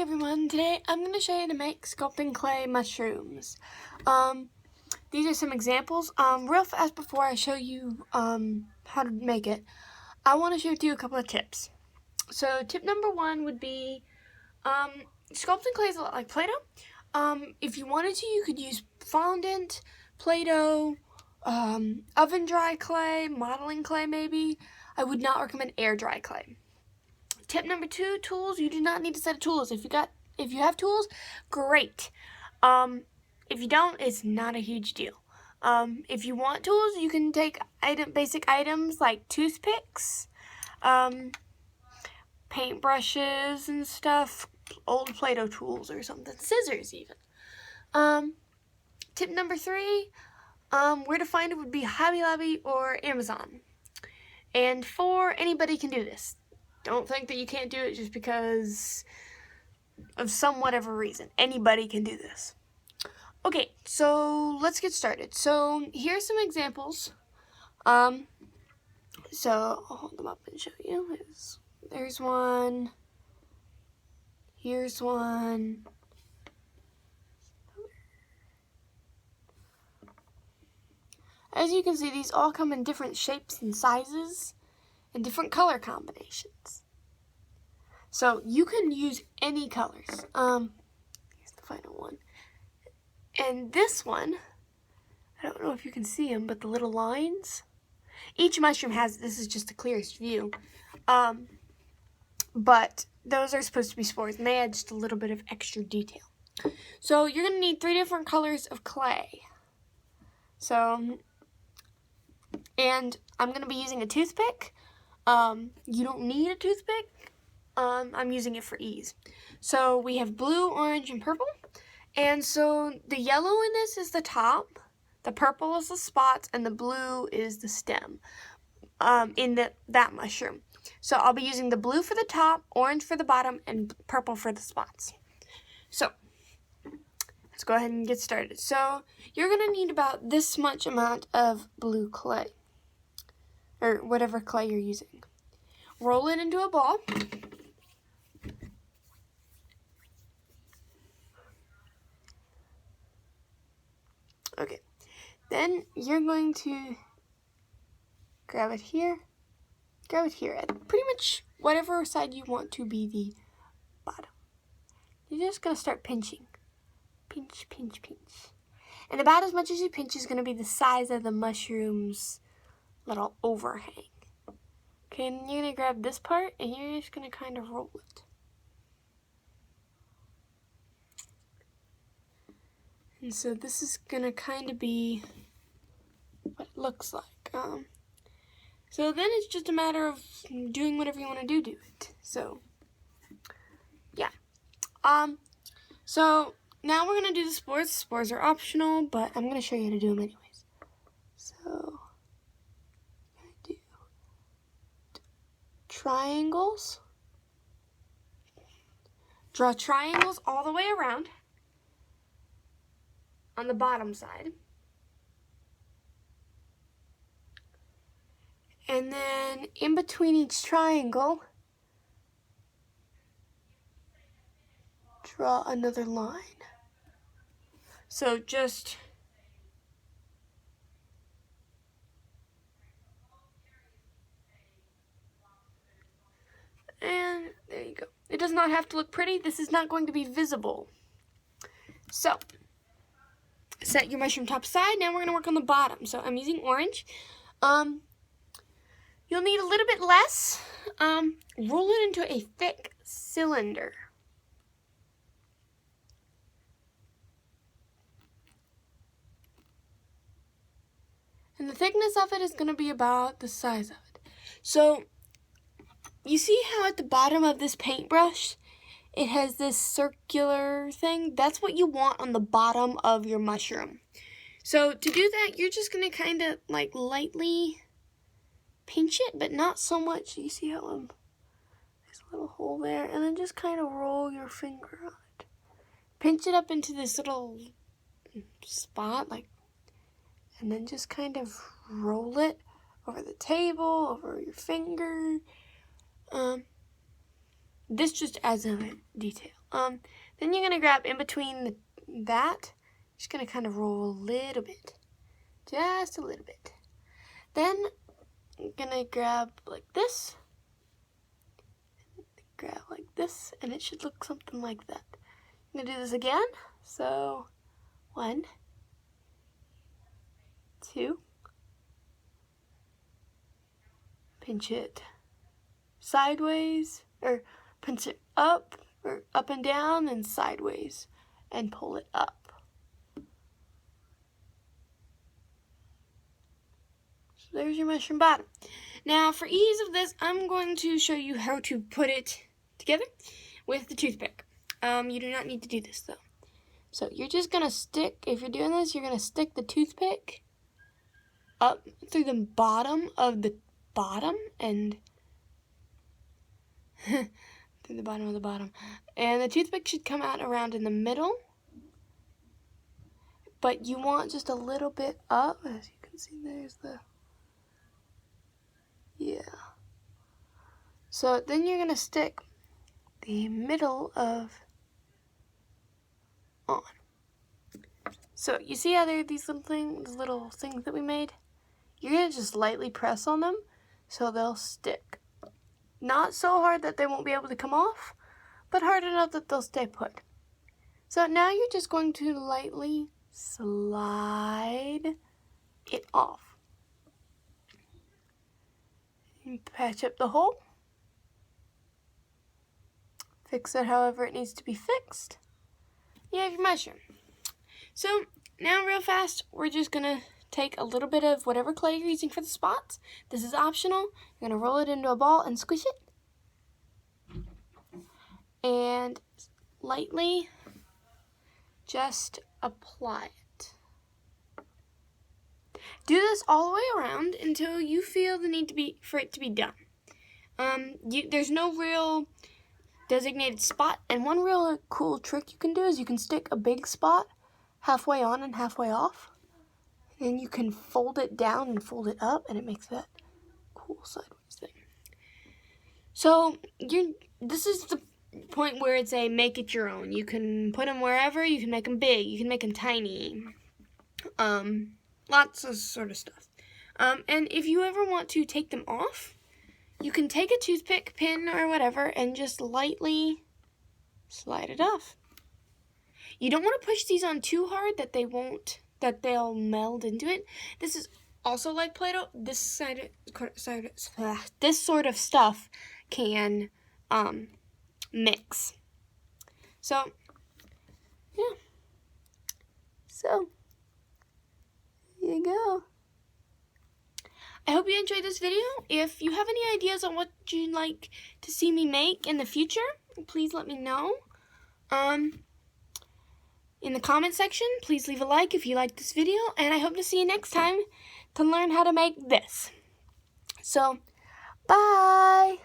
everyone, today I'm going to show you how to make sculpting clay mushrooms. These are some examples. Real fast before I show you how to make it, I want to share with you a couple of tips. So tip number one would be, sculpting clay is a lot like Play-Doh. If you wanted to, you could use fondant, Play-Doh, oven dry clay, modeling clay maybe. I would not recommend air dry clay. Tip number two, tools. You do not need a set of tools. If you have tools, great. If you don't, it's not a huge deal. If you want tools, you can take basic items like toothpicks, paint brushes and stuff, old Play-Doh tools or something, scissors even. Tip number three, where to find it would be Hobby Lobby or Amazon. And four, anybody can do this. Don't think that you can't do it just because of some whatever reason. Anybody can do this. Okay, so let's get started. So here's some examples. So I'll hold them up and show you. There's one. Here's one. As you can see, these all come in different shapes and sizes and different color combinations. So you can use any colors. Here's the final one. And this one, I don't know if you can see them, but the little lines. Each mushroom has, this is just the clearest view. But those are supposed to be spores, and they add just a little bit of extra detail. So you're going to need 3 different colors of clay. So, and I'm going to be using a toothpick. You don't need a toothpick. I'm using it for ease. So we have blue, orange, and purple. And so the yellow in this is the top, the purple is the spots, and the blue is the stem in that mushroom. So I'll be using the blue for the top, orange for the bottom, and purple for the spots. So let's go ahead and get started. So you're going to need about this much amount of blue clay, or whatever clay you're using. Roll it into a ball. Okay, then you're going to grab it here, at pretty much whatever side you want to be the bottom. You're just going to start pinching. Pinch, pinch, pinch. And about as much as you pinch is going to be the size of the mushroom's little overhang. Okay, and you're going to grab this part and you're just going to kind of roll it. And so this is going to kind of be what it looks like. So then it's just a matter of doing whatever you want to do to it. So, yeah. So now we're going to do the spores. Spores are optional, but I'm going to show you how to do them anyways. So, I'm going to do triangles. Draw triangles all the way around on the bottom side. And then in between each triangle, draw another line. So just and there you go. It does not have to look pretty. This is not going to be visible. So set your mushroom top aside. Now we're going to work on the bottom. So I'm using orange. You'll need a little bit less. Roll it into a thick cylinder. And the thickness of it is going to be about the size of it. So you see how at the bottom of this paintbrush, it has this circular thing? That's what you want on the bottom of your mushroom. So to do that, you're just going to kind of like lightly pinch it, but not so much. You see how there's a little hole there, and then just kind of roll your finger on it. Pinch it up into this little spot, and then just kind of roll it over the table, over your finger. This just adds a detail. Then you're gonna grab in between that. Just gonna kind of roll a little bit, just a little bit. Then I'm gonna grab like this, grab like this, and it should look something like that. I'm gonna do this again. So 1, 2, pinch it sideways, or pinch it up, or up and down, and sideways, and pull it up. So there's your mushroom bottom. Now for ease of this, I'm going to show you how to put it together with the toothpick. You do not need to do this though. So you're just gonna stick, if you're doing this, you're gonna stick the toothpick up through the bottom of the bottom and through the bottom of the bottom. And the toothpick should come out around in the middle. But you want just a little bit up. As you can see, there's the, yeah. So then you're gonna stick the middle of on. So you see how there are these little things that we made? You're gonna just lightly press on them so they'll stick. Not so hard that they won't be able to come off, but hard enough that they'll stay put. So now you're just going to lightly slide it off. And patch up the hole. Fix it however it needs to be fixed. You have your mushroom. So now real fast, we're just gonna take a little bit of whatever clay you're using for the spots. This is optional. You're gonna roll it into a ball and squish it. And lightly just apply it. Do this all the way around until you feel the need for it to be done. There's no real designated spot, and one real cool trick you can do is you can stick a big spot halfway on and halfway off, and then you can fold it down and fold it up, and it makes that cool sideways thing. So this is the point where it's a make it your own. You can put them wherever. You can make them big. You can make them tiny. Lots of sort of stuff. And if you ever want to take them off, you can take a toothpick, pin, or whatever, and just lightly slide it off. You don't want to push these on too hard that they'll meld into it. This is also like Play-Doh. This sort of stuff can mix. So, yeah. So, here you go. I hope you enjoyed this video. If you have any ideas on what you'd like to see me make in the future, please let me know. In the comment section, please leave a like if you like this video, and I hope to see you next time to learn how to make this. So, bye!